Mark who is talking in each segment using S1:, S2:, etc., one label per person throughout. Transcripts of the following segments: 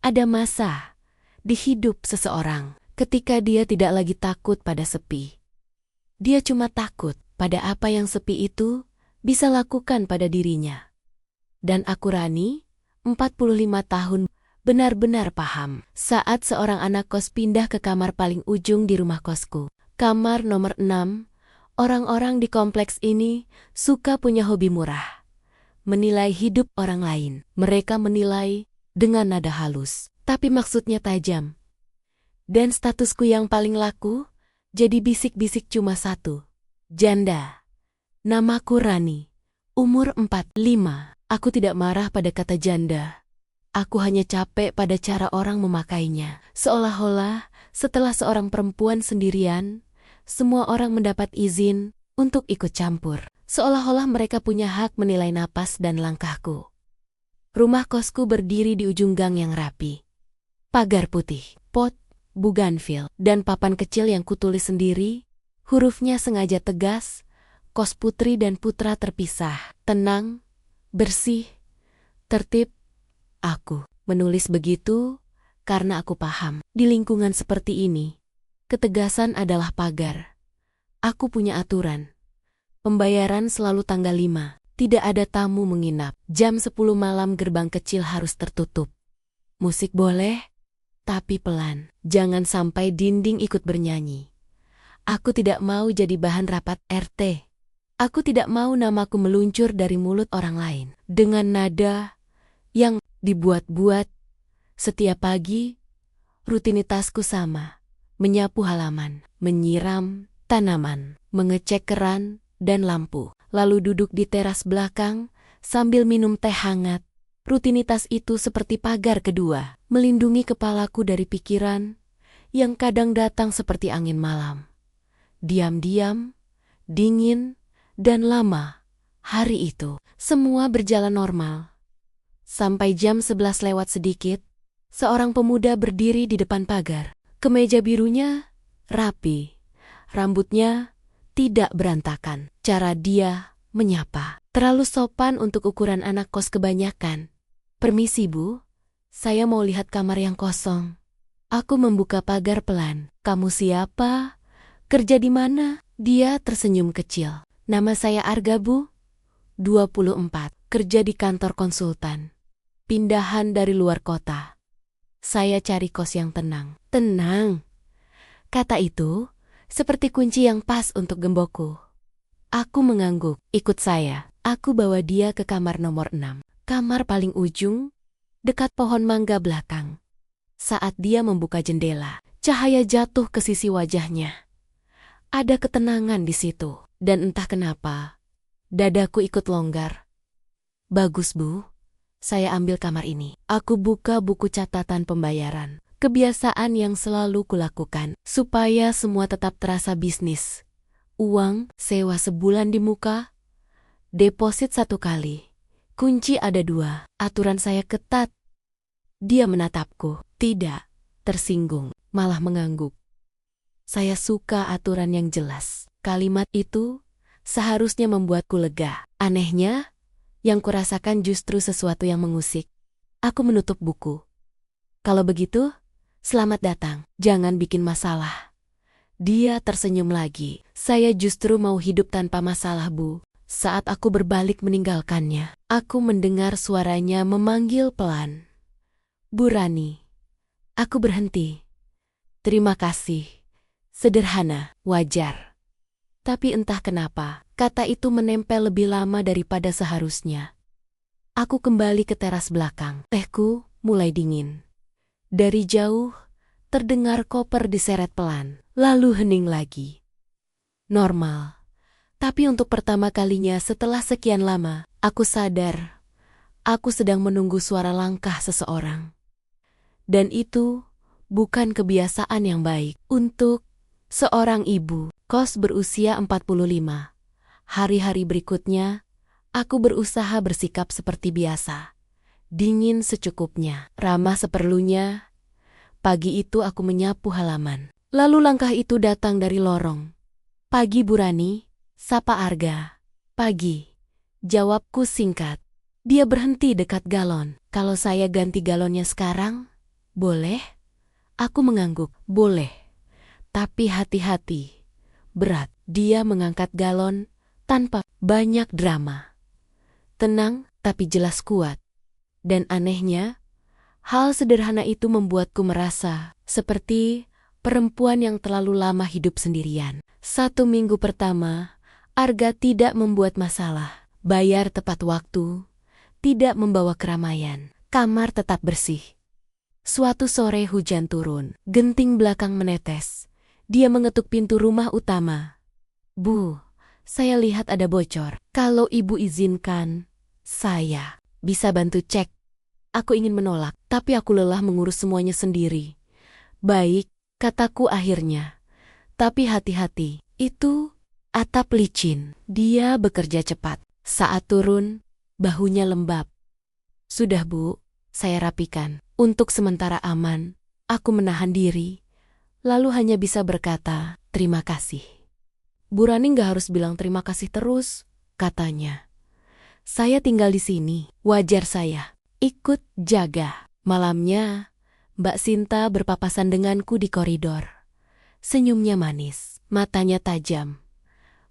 S1: Ada masa di hidup seseorang ketika dia tidak lagi takut pada sepi. Dia cuma takut pada apa yang sepi itu bisa lakukan pada dirinya. Dan aku Rani, 45 tahun, benar-benar paham saat seorang anak kos pindah ke kamar paling ujung di rumah kosku. Kamar nomor 6, orang-orang di kompleks ini suka punya hobi murah. Menilai hidup orang lain. Mereka menilai dengan nada halus, tapi maksudnya tajam. Dan statusku yang paling laku, jadi bisik-bisik cuma satu. Janda. Namaku Rani. Umur 45. Aku tidak marah pada kata janda. Aku hanya capek pada cara orang memakainya. Seolah-olah setelah seorang perempuan sendirian, semua orang mendapat izin untuk ikut campur. Seolah-olah mereka punya hak menilai napas dan langkahku. Rumah kosku berdiri di ujung gang yang rapi. Pagar putih, pot, bougainville, dan papan kecil yang kutulis sendiri. Hurufnya sengaja tegas, kos putri dan putra terpisah. Tenang, bersih, tertib. Aku menulis begitu karena aku paham. Di lingkungan seperti ini, ketegasan adalah pagar. Aku punya aturan. Pembayaran selalu tanggal 5. Tidak ada tamu menginap. Jam 10 malam gerbang kecil harus tertutup. Musik boleh, tapi pelan. Jangan sampai dinding ikut bernyanyi. Aku tidak mau jadi bahan rapat RT. Aku tidak mau namaku meluncur dari mulut orang lain. Dengan nada yang dibuat-buat. Setiap pagi, rutinitasku sama. Menyapu halaman, menyiram tanaman, mengecek keran dan lampu, lalu duduk di teras belakang sambil minum teh hangat. Rutinitas itu seperti pagar kedua, melindungi kepalaku dari pikiran yang kadang datang seperti angin malam. Diam-diam, dingin, dan lama. Hari itu, semua berjalan normal. Sampai jam 11 lewat sedikit, seorang pemuda berdiri di depan pagar. Kemeja birunya rapi, rambutnya tidak berantakan. Cara dia menyapa terlalu sopan untuk ukuran anak kos kebanyakan. Permisi Bu, saya mau lihat kamar yang kosong. Aku membuka pagar pelan. Kamu siapa? Kerja di mana? Dia tersenyum kecil. Nama saya Arga Bu, 24, kerja di kantor konsultan. Pindahan dari luar kota. Saya cari kos yang tenang. Tenang. Kata itu seperti kunci yang pas untuk gembokku. Aku mengangguk. Ikut saya. Aku bawa dia ke kamar nomor 6. Kamar paling ujung, dekat pohon mangga belakang. Saat dia membuka jendela, cahaya jatuh ke sisi wajahnya. Ada ketenangan di situ. Dan entah kenapa, dadaku ikut longgar. Bagus Bu, saya ambil kamar ini. Aku buka buku catatan pembayaran. Kebiasaan yang selalu kulakukan, supaya semua tetap terasa bisnis. Uang, sewa sebulan di muka, deposit 1 kali. Kunci ada 2, aturan saya ketat. Dia menatapku, tidak tersinggung, malah mengangguk. Saya suka aturan yang jelas. Kalimat itu seharusnya membuatku lega. Anehnya, yang kurasakan justru sesuatu yang mengusik. Aku menutup buku. Kalau begitu, selamat datang, jangan bikin masalah. Dia tersenyum lagi. Saya justru mau hidup tanpa masalah Bu. Saat aku berbalik meninggalkannya, aku mendengar suaranya memanggil pelan. Bu Rani. Aku berhenti. Terima kasih. Sederhana, wajar. Tapi entah kenapa, kata itu menempel lebih lama daripada seharusnya. Aku kembali ke teras belakang. Tehku mulai dingin. Dari jauh, terdengar koper diseret pelan, lalu hening lagi. Normal. Tapi untuk pertama kalinya setelah sekian lama, aku sadar, aku sedang menunggu suara langkah seseorang. Dan itu bukan kebiasaan yang baik untuk seorang ibu kos berusia 45. Hari-hari berikutnya, aku berusaha bersikap seperti biasa. Dingin secukupnya, ramah seperlunya. Pagi itu aku menyapu halaman. Lalu langkah itu datang dari lorong. Pagi Bu Rani, sapa Arga. Pagi, jawabku singkat. Dia berhenti dekat galon. Kalau saya ganti galonnya sekarang, Boleh? Aku mengangguk. Boleh. Tapi hati-hati. Berat. Dia mengangkat galon tanpa banyak drama. Tenang, tapi jelas kuat. Dan anehnya, hal sederhana itu membuatku merasa seperti perempuan yang terlalu lama hidup sendirian. 1 minggu pertama, Arga tidak membuat masalah. Bayar tepat waktu, tidak membawa keramaian. Kamar tetap bersih. Suatu sore hujan turun, genting belakang menetes. Dia mengetuk pintu rumah utama. Bu, saya lihat ada bocor. Kalau ibu izinkan, saya bisa bantu cek. Aku ingin menolak, tapi aku lelah mengurus semuanya sendiri. Baik, kataku akhirnya. Tapi hati-hati, itu atap licin. Dia bekerja cepat. Saat turun, bahunya lembab. Sudah bu, saya rapikan. Untuk sementara aman, aku menahan diri, lalu hanya bisa berkata, terima kasih. Bu Rani nggak harus bilang terima kasih terus, katanya. Saya tinggal di sini, wajar saya. Ikut jaga. Malamnya, Mbak Sinta berpapasan denganku di koridor. Senyumnya manis, matanya tajam.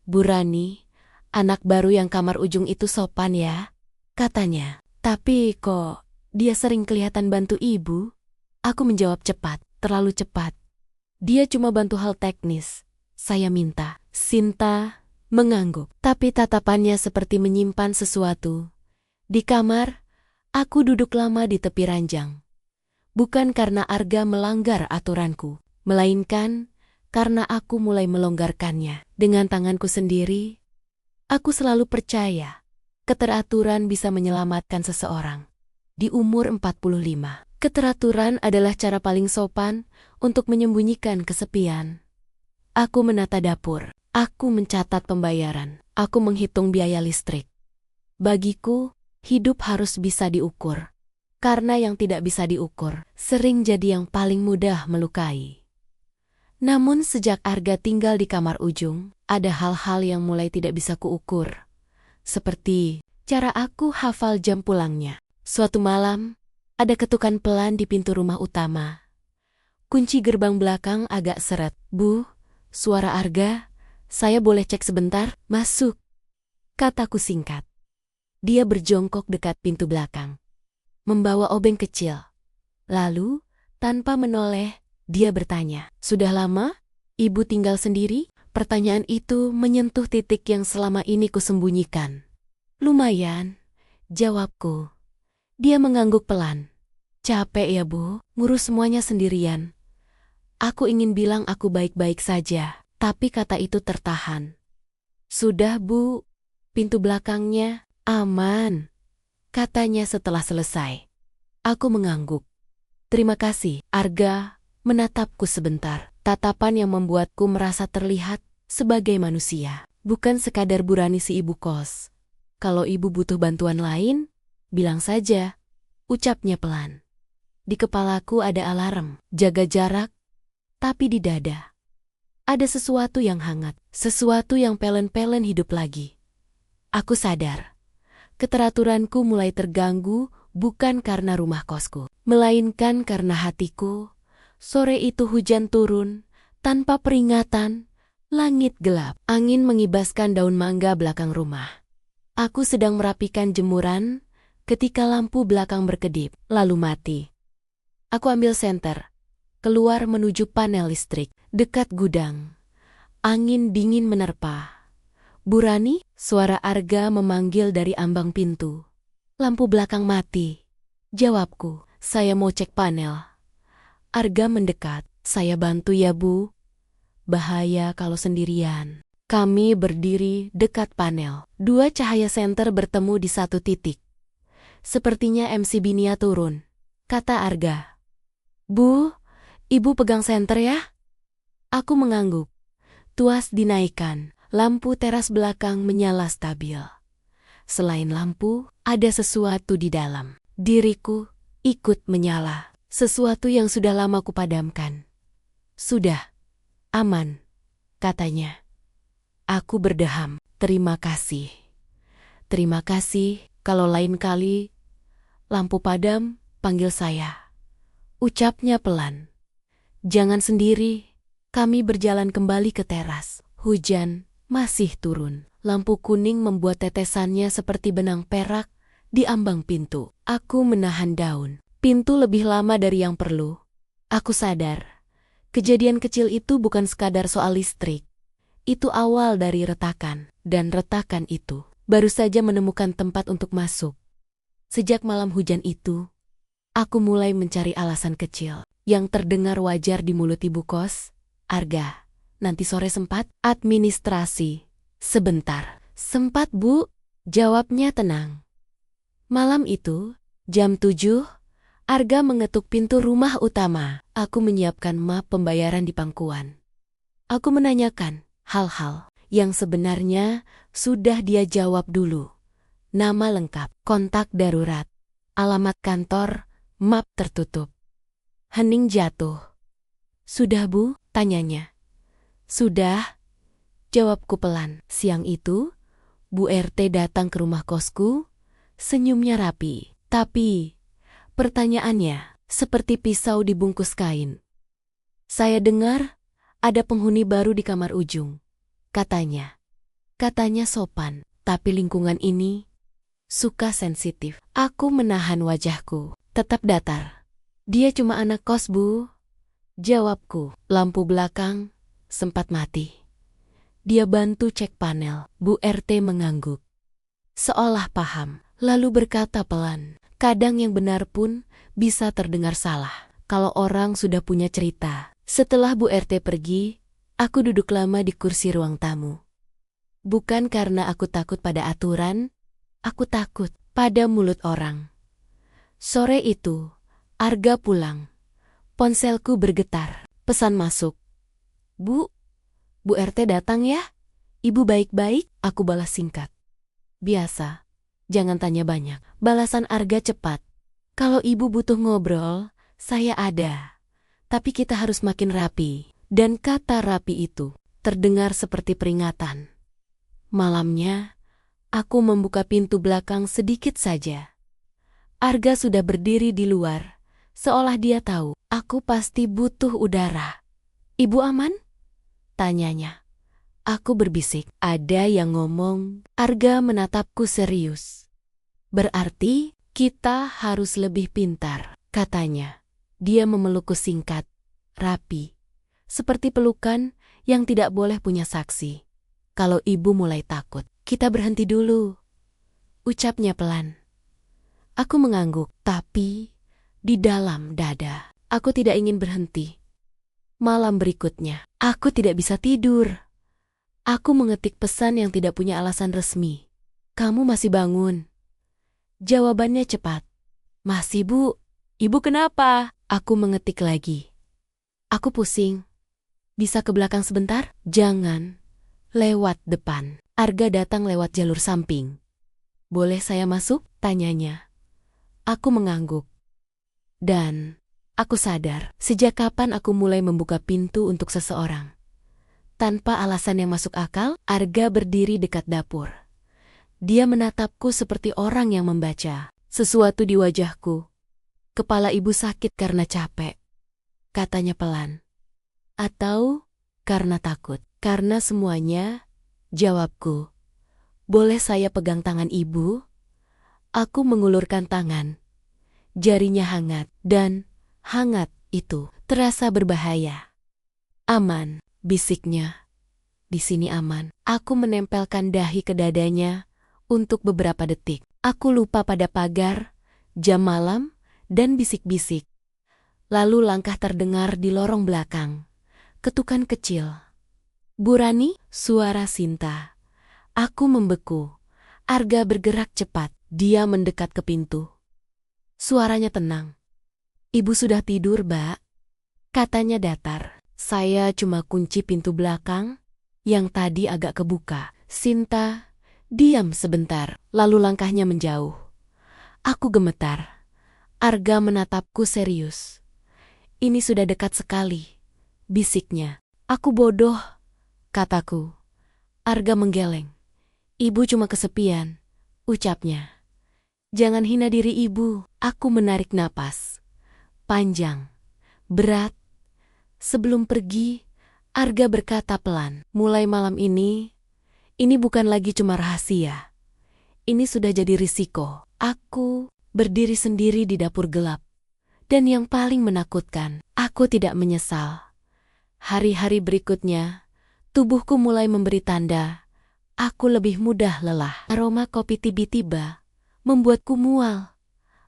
S1: Bu Rani, anak baru yang kamar ujung itu sopan ya, katanya. Tapi kok dia sering kelihatan bantu ibu? Aku menjawab cepat, terlalu cepat. Dia cuma bantu hal teknis. Saya minta. Sinta mengangguk, tapi tatapannya seperti menyimpan sesuatu. Di kamar, aku duduk lama di tepi ranjang. Bukan karena Arga melanggar aturanku, melainkan karena aku mulai melonggarkannya. Dengan tanganku sendiri, aku selalu percaya keteraturan bisa menyelamatkan seseorang. Di umur 45, keteraturan adalah cara paling sopan untuk menyembunyikan kesepian. Aku menata dapur, aku mencatat pembayaran, aku menghitung biaya listrik. Bagiku, hidup harus bisa diukur. Karena yang tidak bisa diukur, sering jadi yang paling mudah melukai. Namun sejak Arga tinggal di kamar ujung, ada hal-hal yang mulai tidak bisa kuukur. Seperti cara aku hafal jam pulangnya. Suatu malam, ada ketukan pelan di pintu rumah utama. Kunci gerbang belakang agak seret. Bu, suara Arga, saya boleh cek sebentar? Masuk, kataku singkat. Dia berjongkok dekat pintu belakang, membawa obeng kecil. Lalu, tanpa menoleh, dia bertanya, sudah lama ibu tinggal sendiri? Pertanyaan itu menyentuh titik yang selama ini kusembunyikan. Lumayan, jawabku. Dia mengangguk pelan. Capek ya bu, ngurus semuanya sendirian. Aku ingin bilang aku baik-baik saja, tapi kata itu tertahan. Sudah bu, pintu belakangnya aman, katanya setelah selesai. Aku mengangguk. Terima kasih. Arga menatapku sebentar, tatapan yang membuatku merasa terlihat sebagai manusia, bukan sekadar Bu Rani si ibu kos. Kalau ibu butuh bantuan lain, bilang saja, ucapnya pelan. Di kepalaku ada alarm, jaga jarak, tapi di dada ada sesuatu yang hangat, sesuatu yang pelen-pelen hidup lagi. Aku sadar, keteraturanku mulai terganggu bukan karena rumah kosku, melainkan karena hatiku. Sore itu hujan turun, tanpa peringatan, langit gelap, angin mengibaskan daun mangga belakang rumah. Aku sedang merapikan jemuran, ketika lampu belakang berkedip, lalu mati. Aku ambil senter, keluar menuju panel listrik, dekat gudang. Angin dingin menerpa. Bu Rani, suara Arga memanggil dari ambang pintu. Lampu belakang mati. Jawabku, saya mau cek panel. Arga mendekat, saya bantu ya bu. Bahaya kalau sendirian. Kami berdiri dekat panel. Dua cahaya senter bertemu di satu titik. Sepertinya MC Binia turun, kata Arga. Bu, ibu pegang senter ya? Aku mengangguk. Tuas dinaikkan, lampu teras belakang menyala stabil. Selain lampu, ada sesuatu di dalam. Diriku ikut menyala, sesuatu yang sudah lama kupadamkan. Sudah, aman, katanya. Aku berdeham, terima kasih. Terima kasih, kalau lain kali lampu padam, panggil saya. Ucapnya pelan. Jangan sendiri. Kami berjalan kembali ke teras. Hujan masih turun. Lampu kuning membuat tetesannya seperti benang perak di ambang pintu. Aku menahan daun. Pintu lebih lama dari yang perlu. Aku sadar. Kejadian kecil itu bukan sekadar soal listrik. Itu awal dari retakan. Dan retakan itu baru saja menemukan tempat untuk masuk. Sejak malam hujan itu, aku mulai mencari alasan kecil yang terdengar wajar di mulut ibu kos. Arga, nanti sore sempat? Administrasi. Sebentar. Sempat, Bu. Jawabnya tenang. Malam itu, jam 7, Arga mengetuk pintu rumah utama. Aku menyiapkan map pembayaran di pangkuan. Aku menanyakan hal-hal yang sebenarnya sudah dia jawab dulu. Nama lengkap, kontak darurat, alamat kantor, map tertutup. Hening jatuh. Sudah, Bu? Tanyanya. Sudah, jawabku pelan. Siang itu, Bu RT datang ke rumah kosku, senyumnya rapi. Tapi, pertanyaannya seperti pisau dibungkus kain. Saya dengar ada penghuni baru di kamar ujung. Katanya sopan, tapi lingkungan ini suka sensitif. Aku menahan wajahku, tetap datar. Dia cuma anak kos, Bu. Jawabku. Lampu belakang sempat mati. Dia bantu cek panel. Bu RT mengangguk, seolah paham, lalu berkata pelan, kadang yang benar pun bisa terdengar salah kalau orang sudah punya cerita. Setelah Bu RT pergi, aku duduk lama di kursi ruang tamu. Bukan karena aku takut pada aturan, aku takut pada mulut orang. Sore itu, Arga pulang. Ponselku bergetar. Pesan masuk. Bu RT datang ya? Ibu baik-baik? Aku balas singkat. Biasa. Jangan tanya banyak. Balasan Arga cepat. Kalau ibu butuh ngobrol, saya ada. Tapi kita harus makin rapi. Dan kata rapi itu terdengar seperti peringatan. Malamnya, aku membuka pintu belakang sedikit saja. Arga sudah berdiri di luar, seolah dia tahu aku pasti butuh udara. Ibu aman? Tanyanya. Aku berbisik, ada yang ngomong. Arga menatapku serius. Berarti kita harus lebih pintar, katanya. Dia memelukku singkat, rapi, seperti pelukan yang tidak boleh punya saksi. Kalau ibu mulai takut, kita berhenti dulu. Ucapnya pelan. Aku mengangguk, tapi di dalam dada, aku tidak ingin berhenti. Malam berikutnya, aku tidak bisa tidur. Aku mengetik pesan yang tidak punya alasan resmi. Kamu masih bangun? Jawabannya cepat. Masih, Bu. Ibu kenapa? Aku mengetik lagi. Aku pusing. Bisa ke belakang sebentar? Jangan. Lewat depan. Arga datang lewat jalur samping. Boleh saya masuk? Tanyanya. Aku mengangguk. Dan aku sadar, sejak kapan aku mulai membuka pintu untuk seseorang. Tanpa alasan yang masuk akal, Arga berdiri dekat dapur. Dia menatapku seperti orang yang membaca sesuatu di wajahku. Kepala ibu sakit karena capek, katanya pelan. Atau karena takut. Karena semuanya, jawabku. Boleh saya pegang tangan ibu? Aku mengulurkan tangan. Jarinya hangat, dan hangat itu terasa berbahaya. Aman, bisiknya. Di sini aman. Aku menempelkan dahi ke dadanya untuk beberapa detik. Aku lupa pada pagar, jam malam, dan bisik-bisik. Lalu langkah terdengar di lorong belakang. Ketukan kecil. Bu Rani, suara Sinta. Aku membeku. Arga bergerak cepat. Dia mendekat ke pintu. Suaranya tenang. Ibu sudah tidur, Mbak. Katanya datar. Saya cuma kunci pintu belakang yang tadi agak kebuka. Sinta diam sebentar, lalu langkahnya menjauh. Aku gemetar. Arga menatapku serius. Ini sudah dekat sekali, bisiknya. Aku bodoh, kataku. Arga menggeleng. Ibu cuma kesepian, ucapnya. Jangan hina diri ibu. Aku menarik napas panjang. berat. Sebelum pergi, Arga berkata pelan, mulai malam ini bukan lagi cuma rahasia. Ini sudah jadi risiko. Aku berdiri sendiri di dapur gelap. Dan yang paling menakutkan, aku tidak menyesal. Hari-hari berikutnya, tubuhku mulai memberi tanda. Aku lebih mudah lelah. Aroma kopi tiba-tiba membuatku mual.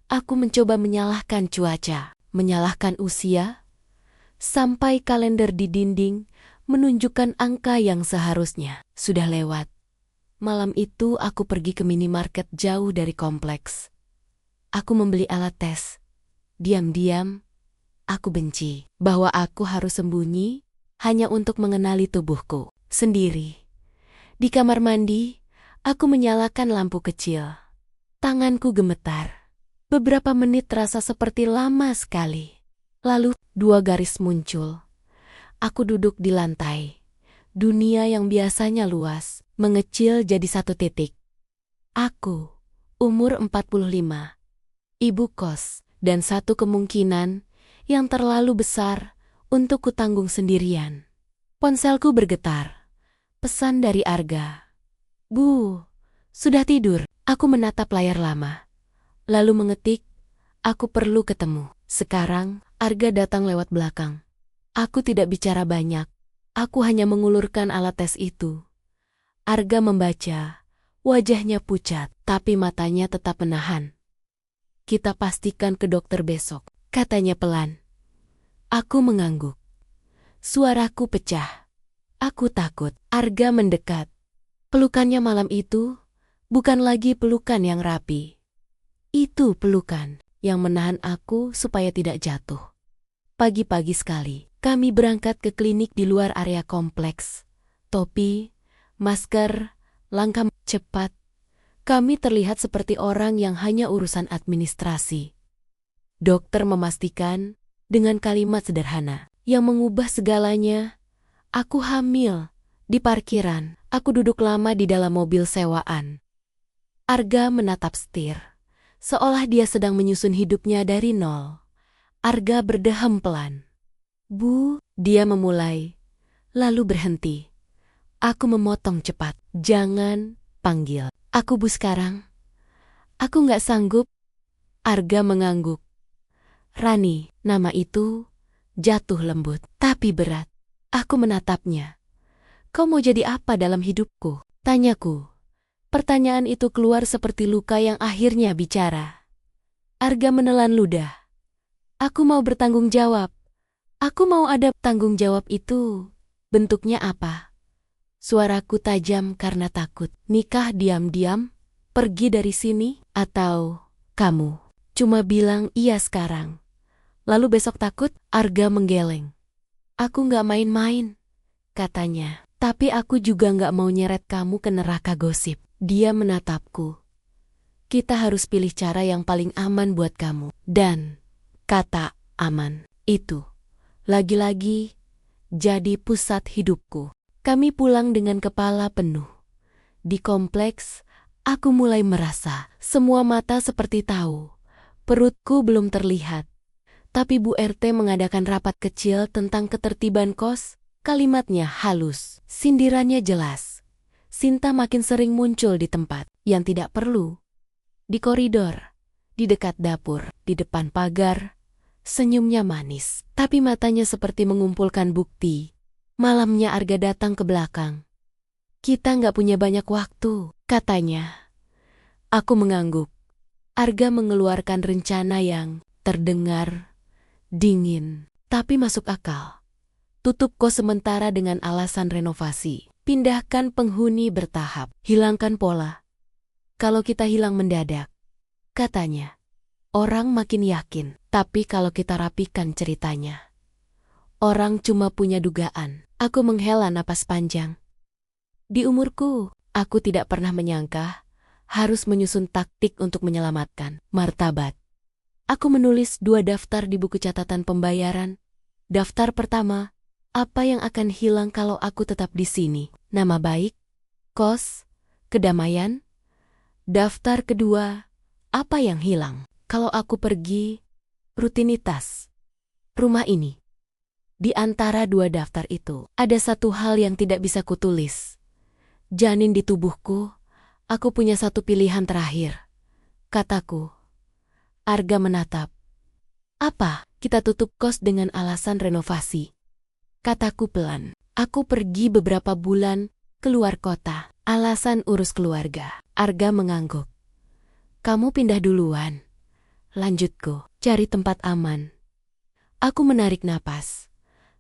S1: Aku mencoba menyalahkan cuaca, menyalahkan usia, sampai kalender di dinding menunjukkan angka yang seharusnya sudah lewat. Malam itu aku pergi ke minimarket jauh dari kompleks. Aku membeli alat tes. Diam-diam, aku benci bahwa aku harus sembunyi hanya untuk mengenali tubuhku sendiri. Di kamar mandi, aku menyalakan lampu kecil. Tanganku gemetar. Beberapa menit terasa seperti lama sekali. Lalu 2 garis muncul. Aku duduk di lantai. Dunia yang biasanya luas mengecil jadi 1 titik. Aku, umur 45, ibu kos, dan 1 kemungkinan yang terlalu besar untuk kutanggung sendirian. Ponselku bergetar. Pesan dari Arga. Bu, sudah tidur. Aku menatap layar lama. Lalu mengetik, aku perlu ketemu. Sekarang, Arga datang lewat belakang. Aku tidak bicara banyak. Aku hanya mengulurkan alat tes itu. Arga membaca. Wajahnya pucat, tapi matanya tetap menahan. Kita pastikan ke dokter besok, katanya pelan. Aku mengangguk. Suaraku pecah. Aku takut. Arga mendekat. Pelukannya malam itu bukan lagi pelukan yang rapi. Itu pelukan yang menahan aku supaya tidak jatuh. Pagi-pagi sekali, kami berangkat ke klinik di luar area kompleks. Topi, masker, langkah cepat. Kami terlihat seperti orang yang hanya urusan administrasi. Dokter memastikan dengan kalimat sederhana yang mengubah segalanya. Aku hamil. Di parkiran, aku duduk lama di dalam mobil sewaan. Arga menatap setir, seolah dia sedang menyusun hidupnya dari nol. Arga berdeham pelan. Bu, dia memulai, lalu berhenti. Aku memotong cepat. Jangan panggil aku Bu sekarang. Aku nggak sanggup. Arga mengangguk. Rani, nama itu jatuh lembut, tapi berat. Aku menatapnya. Kau mau jadi apa dalam hidupku? Tanyaku. Pertanyaan itu keluar seperti luka yang akhirnya bicara. Arga menelan ludah. Aku mau bertanggung jawab. Aku mau ada tanggung jawab itu. Bentuknya apa? Suaraku tajam karena takut. Nikah diam-diam? Pergi dari sini? Atau kamu cuma bilang iya sekarang? Lalu besok takut? Arga menggeleng. Aku nggak main-main, katanya. Tapi aku juga nggak mau nyeret kamu ke neraka gosip. Dia menatapku. Kita harus pilih cara yang paling aman buat kamu. Dan kata aman itu lagi-lagi jadi pusat hidupku. Kami pulang dengan kepala penuh. Di kompleks, aku mulai merasa semua mata seperti tahu. Perutku belum terlihat. Tapi Bu RT mengadakan rapat kecil tentang ketertiban kos. Kalimatnya halus, sindirannya jelas. Sinta makin sering muncul di tempat yang tidak perlu. Di koridor, di dekat dapur, di depan pagar. Senyumnya manis, tapi matanya seperti mengumpulkan bukti. Malamnya Arga datang ke belakang. Kita nggak punya banyak waktu, katanya. Aku mengangguk. Arga mengeluarkan rencana yang terdengar dingin, tapi masuk akal. Tutup kos sementara dengan alasan renovasi. Pindahkan penghuni bertahap. Hilangkan pola. Kalau kita hilang mendadak, katanya, orang makin yakin. Tapi kalau kita rapikan ceritanya, orang cuma punya dugaan. Aku menghela napas panjang. Di umurku, aku tidak pernah menyangka harus menyusun taktik untuk menyelamatkan martabat. Aku menulis 2 daftar di buku catatan pembayaran. Daftar pertama, apa yang akan hilang kalau aku tetap di sini? Nama baik, kos, kedamaian. Daftar kedua, apa yang hilang kalau aku pergi? Rutinitas. rumah ini. Di antara dua daftar itu, ada satu hal yang tidak bisa kutulis. Janin di tubuhku, aku punya satu pilihan terakhir, kataku. Arga menatap. Apa? Kita tutup kos dengan alasan renovasi, kataku pelan. Aku pergi beberapa bulan keluar kota, alasan urus keluarga. Arga mengangguk. Kamu pindah duluan, lanjutku, cari tempat aman. Aku menarik napas.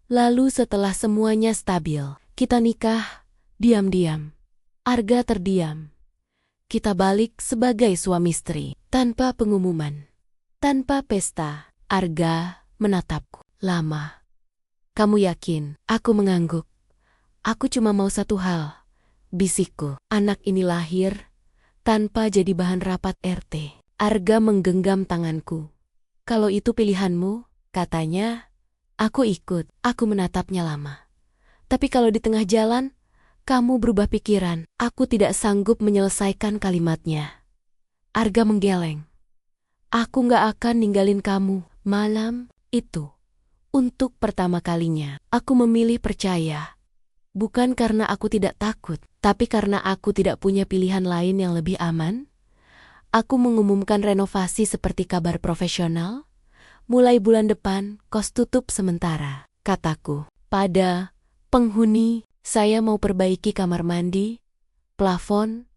S1: Lalu setelah semuanya stabil, kita nikah, diam-diam. Arga terdiam. Kita balik sebagai suami istri, tanpa pengumuman, tanpa pesta. Arga menatapku lama. Kamu yakin? Aku mengangguk. Aku cuma mau satu hal, bisikku. Anak ini lahir tanpa jadi bahan rapat RT. Arga menggenggam tanganku. Kalau itu pilihanmu, katanya, aku ikut. Aku menatapnya lama. Tapi kalau di tengah jalan, kamu berubah pikiran. Aku tidak sanggup menyelesaikan kalimatnya. Arga menggeleng. Aku gak akan ninggalin kamu. Malam itu, untuk pertama kalinya, aku memilih percaya. Bukan karena aku tidak takut, tapi karena aku tidak punya pilihan lain yang lebih aman. Aku mengumumkan renovasi seperti kabar profesional. Mulai bulan depan, kos tutup sementara, kataku. Pada penghuni, saya mau perbaiki kamar mandi, plafon,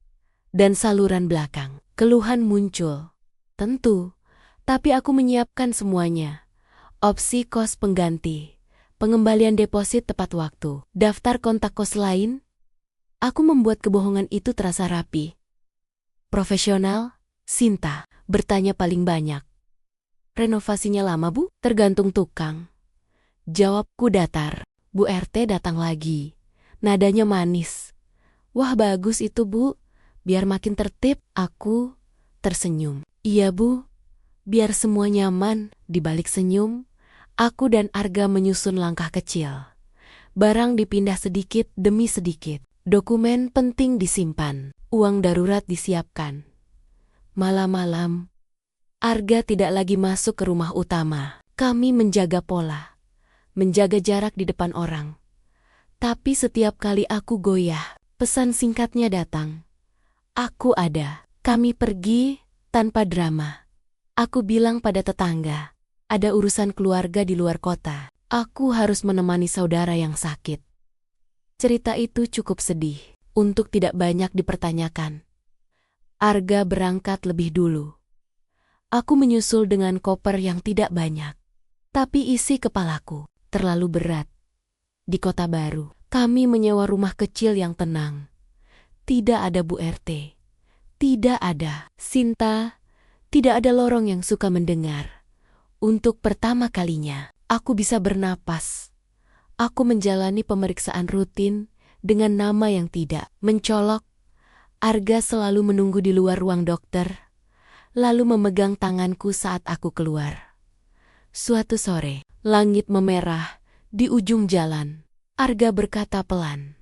S1: dan saluran belakang. Keluhan muncul. Tentu, tapi aku menyiapkan semuanya. Opsi kos pengganti, pengembalian deposit tepat waktu, daftar kontak kos lain. Aku membuat kebohongan itu terasa rapi. Profesional, Sinta bertanya paling banyak. Renovasinya lama, Bu? Tergantung tukang. Jawabku datar. Bu RT datang lagi. Nadanya manis. Wah, bagus itu, Bu. Biar makin tertib. Aku tersenyum. Iya, Bu. Biar semua nyaman. Di balik senyum, aku dan Arga menyusun langkah kecil. Barang dipindah sedikit demi sedikit. Dokumen penting disimpan. Uang darurat disiapkan. Malam-malam, Arga tidak lagi masuk ke rumah utama. Kami menjaga pola, menjaga jarak di depan orang. Tapi setiap kali aku goyah, pesan singkatnya datang. Aku ada. Kami pergi tanpa drama. Aku bilang pada tetangga, ada urusan keluarga di luar kota. Aku harus menemani saudara yang sakit. Cerita itu cukup sedih untuk tidak banyak dipertanyakan. Arga berangkat lebih dulu. Aku menyusul dengan koper yang tidak banyak. Tapi isi kepalaku terlalu berat. Di kota baru, kami menyewa rumah kecil yang tenang. Tidak ada Bu RT. Tidak ada Sinta. Tidak ada lorong yang suka mendengar. Untuk pertama kalinya, aku bisa bernapas. Aku menjalani pemeriksaan rutin dengan nama yang tidak mencolok. Arga selalu menunggu di luar ruang dokter, lalu memegang tanganku saat aku keluar. Suatu sore, langit memerah di ujung jalan. Arga berkata pelan,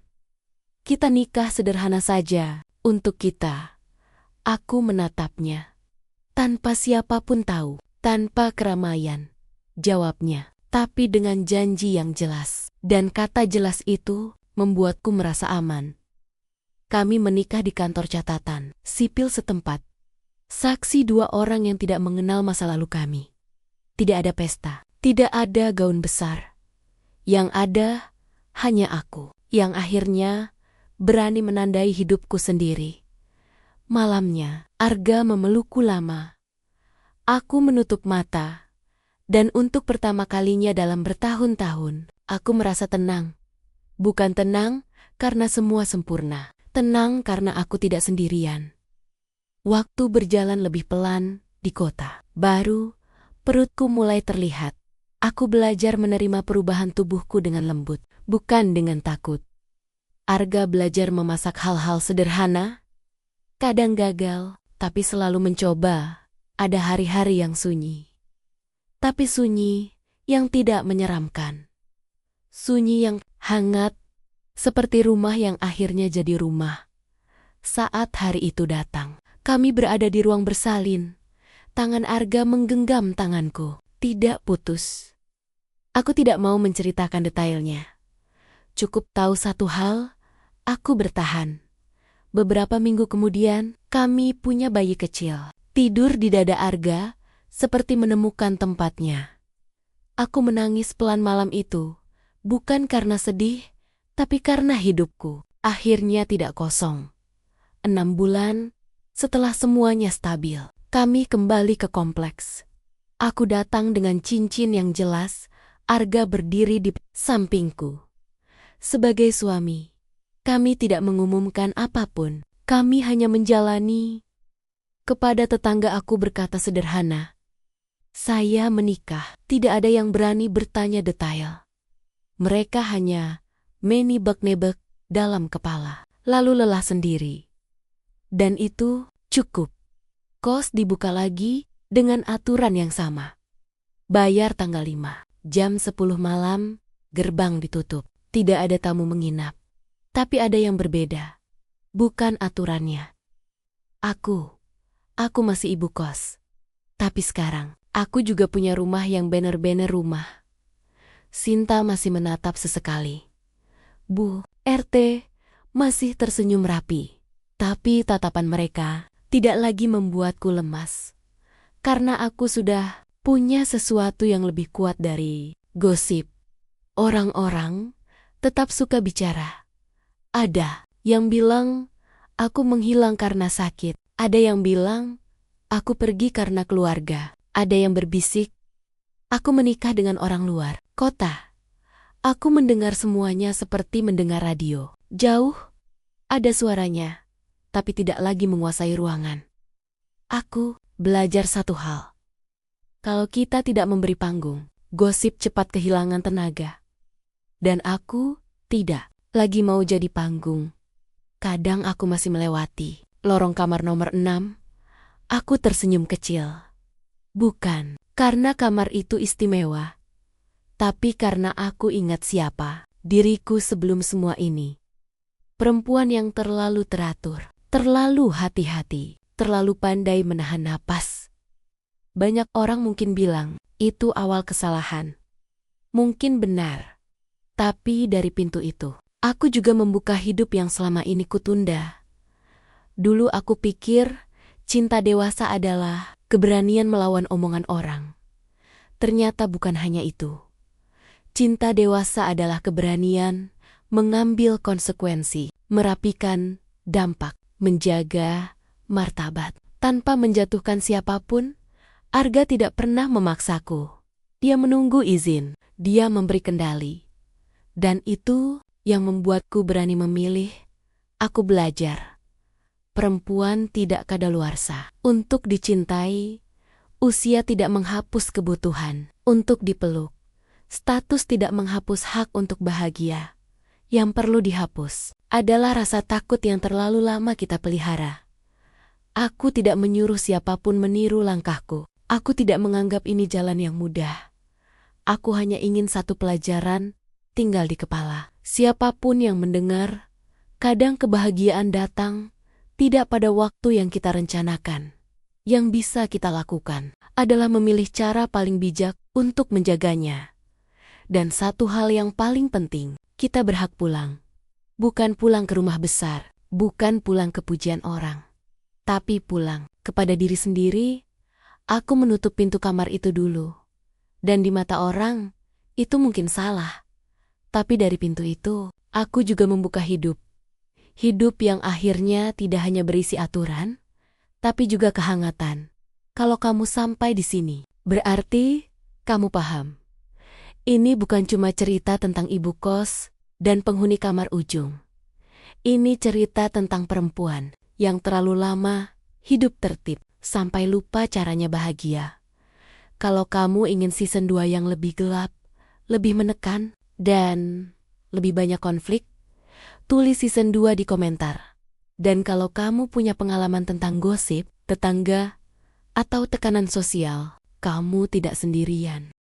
S1: "Kita nikah sederhana saja, untuk kita." Aku menatapnya. Tanpa siapapun tahu, tanpa keramaian. Jawabnya, tapi dengan janji yang jelas. Dan kata jelas itu membuatku merasa aman. Kami menikah di kantor catatan sipil setempat. Saksi dua orang yang tidak mengenal masa lalu kami. Tidak ada pesta, tidak ada gaun besar. Yang ada hanya aku, yang akhirnya berani menandai hidupku sendiri. Malamnya, Arga memelukku lama. Aku menutup mata, dan untuk pertama kalinya dalam bertahun-tahun, aku merasa tenang. Bukan tenang karena semua sempurna. Tenang karena aku tidak sendirian. Waktu berjalan lebih pelan di kota. Baru, perutku mulai terlihat. Aku belajar menerima perubahan tubuhku dengan lembut, bukan dengan takut. Arga belajar memasak hal-hal sederhana. Kadang gagal, tapi selalu mencoba. Ada hari-hari yang sunyi. Tapi sunyi yang tidak menyeramkan. Sunyi yang hangat, seperti rumah yang akhirnya jadi rumah. Saat hari itu datang, kami berada di ruang bersalin. Tangan Arga menggenggam tanganku, tidak putus. Aku tidak mau menceritakan detailnya. Cukup tahu satu hal, aku bertahan. Beberapa minggu kemudian, kami punya bayi kecil. Tidur di dada Arga, seperti menemukan tempatnya. Aku menangis pelan malam itu, bukan karena sedih, tapi karena hidupku akhirnya tidak kosong. 6 bulan, setelah semuanya stabil, kami kembali ke kompleks. Aku datang dengan cincin yang jelas, Arga berdiri di sampingku. Sebagai suami, kami tidak mengumumkan apapun, kami hanya menjalani. Kepada tetangga aku berkata sederhana, saya menikah, tidak ada yang berani bertanya detail. Mereka hanya menebak-nebak dalam kepala, lalu lelah sendiri. Dan itu cukup. Kos dibuka lagi dengan aturan yang sama. Bayar tanggal 5, jam 10 malam, gerbang ditutup. Tidak ada tamu menginap. Tapi ada yang berbeda. Bukan aturannya. Aku masih ibu kos. Tapi sekarang, aku juga punya rumah yang bener-bener rumah. Sinta masih menatap sesekali. Bu, RT masih tersenyum rapi. Tapi tatapan mereka tidak lagi membuatku lemas. Karena aku sudah punya sesuatu yang lebih kuat dari gosip. Orang-orang tetap suka bicara. Ada yang bilang aku menghilang karena sakit. Ada yang bilang aku pergi karena keluarga. Ada yang berbisik aku menikah dengan orang luar kota. Aku mendengar semuanya seperti mendengar radio. Jauh ada suaranya, tapi tidak lagi menguasai ruangan. Aku belajar satu hal. Kalau kita tidak memberi panggung, gosip cepat kehilangan tenaga. Dan aku tidak lagi mau jadi panggung. Kadang aku masih melewati lorong kamar nomor 6. Aku tersenyum kecil. Bukan karena kamar itu istimewa, tapi karena aku ingat siapa diriku sebelum semua ini. Perempuan yang terlalu teratur, terlalu hati-hati, terlalu pandai menahan napas. Banyak orang mungkin bilang, itu awal kesalahan. Mungkin benar. Tapi dari pintu itu, aku juga membuka hidup yang selama ini kutunda. Dulu aku pikir, cinta dewasa adalah keberanian melawan omongan orang. Ternyata bukan hanya itu. Cinta dewasa adalah keberanian mengambil konsekuensi, merapikan dampak, menjaga martabat. Tanpa menjatuhkan siapapun, Arga tidak pernah memaksaku. Dia menunggu izin, dia memberi kendali. Dan itu yang membuatku berani memilih. Aku belajar. Perempuan tidak kadaluarsa untuk dicintai. Usia tidak menghapus kebutuhan untuk dipeluk. Status tidak menghapus hak untuk bahagia. Yang perlu dihapus adalah rasa takut yang terlalu lama kita pelihara. Aku tidak menyuruh siapapun meniru langkahku. Aku tidak menganggap ini jalan yang mudah. Aku hanya ingin satu pelajaran tinggal di kepala. Siapapun yang mendengar, kadang kebahagiaan datang tidak pada waktu yang kita rencanakan. Yang bisa kita lakukan adalah memilih cara paling bijak untuk menjaganya. Dan satu hal yang paling penting, kita berhak pulang. Bukan pulang ke rumah besar, bukan pulang ke pujian orang, tapi pulang kepada diri sendiri. Aku menutup pintu kamar itu dulu. Dan di mata orang, itu mungkin salah. Tapi dari pintu itu, aku juga membuka hidup. Hidup yang akhirnya tidak hanya berisi aturan, tapi juga kehangatan. Kalau kamu sampai di sini, berarti kamu paham. Ini bukan cuma cerita tentang ibu kos dan penghuni kamar ujung. Ini cerita tentang perempuan yang terlalu lama hidup tertib sampai lupa caranya bahagia. Kalau kamu ingin season 2 yang lebih gelap, lebih menekan, dan lebih banyak konflik, tulis season 2 di komentar. Dan kalau kamu punya pengalaman tentang gosip, tetangga, atau tekanan sosial, kamu tidak sendirian.